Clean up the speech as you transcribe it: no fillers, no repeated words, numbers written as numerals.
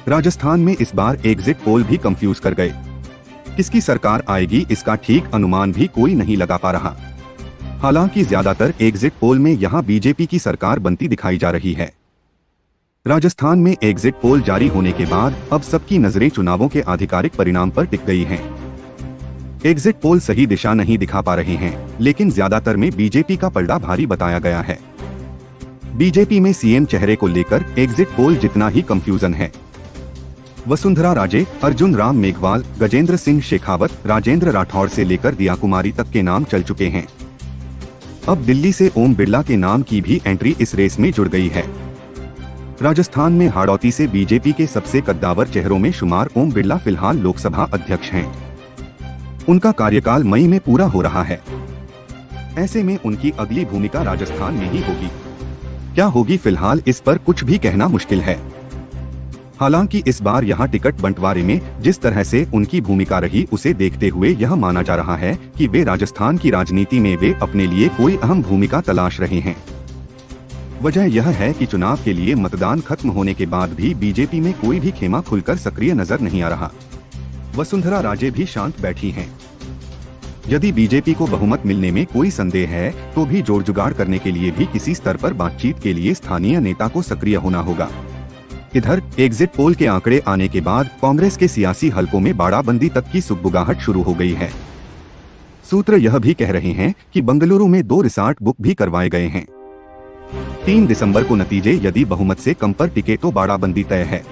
राजस्थान में इस बार exit poll भी कंफ्यूज कर गए। किसकी सरकार आएगी इसका ठीक अनुमान भी कोई नहीं लगा पा रहा। हालांकि ज्यादातर एग्जिट पोल में यहां बीजेपी की सरकार बनती दिखाई जा रही है। राजस्थान में एग्जिट पोल जारी होने के बाद अब सबकी नजरें चुनावों के आधिकारिक परिणाम पर टिक गई हैं। एग्जिट पोल सही दिशा नहीं दिखा पा रहे हैं, लेकिन ज्यादातर में बीजेपी का पलड़ा भारी बताया गया है। बीजेपी में सीएम चेहरे को लेकर एग्जिट पोल जितना ही कंफ्यूजन है। वसुंधरा राजे, अर्जुन राम मेघवाल, गजेंद्र सिंह शेखावत, राजेंद्र राठौड़ से लेकर दिया कुमारी तक के नाम चल चुके हैं। अब दिल्ली से ओम बिरला के नाम की भी एंट्री इस रेस में जुड़ गई है। राजस्थान में हाड़ौती से बीजेपी के सबसे कद्दावर चेहरों में शुमार ओम बिरला फिलहाल लोकसभा अध्यक्ष हैं। उनका कार्यकाल मई में पूरा हो रहा है। ऐसे में उनकी अगली भूमिका राजस्थान में ही होगी। क्या होगी फिलहाल इस पर कुछ भी कहना मुश्किल है। हालांकि इस बार यहां टिकट बंटवारे में जिस तरह से उनकी भूमिका रही उसे देखते हुए यह माना जा रहा है कि वे राजस्थान की राजनीति में वे अपने लिए कोई अहम भूमिका तलाश रहे हैं। वजह यह है कि चुनाव के लिए मतदान खत्म होने के बाद भी बीजेपी में कोई भी खेमा खुलकर सक्रिय नजर नहीं आ रहा। वसुंधरा राजे भी शांत बैठी हैं। यदि बीजेपी को बहुमत मिलने में कोई संदेह है तो भी जोड़ जुगाड़ करने के लिए भी किसी स्तर पर बातचीत के लिए स्थानीय नेता को सक्रिय होना होगा। इधर एग्जिट पोल के आंकड़े आने के बाद कांग्रेस के सियासी हलकों में बाड़ाबंदी तक की सुगबुगाहट शुरू हो गई है। सूत्र यह भी कह रहे हैं कि बंगलुरु में 2 रिसॉर्ट बुक भी करवाए गए हैं। 3 दिसंबर को नतीजे यदि बहुमत से कम पर टिके तो बाड़ाबंदी तय है।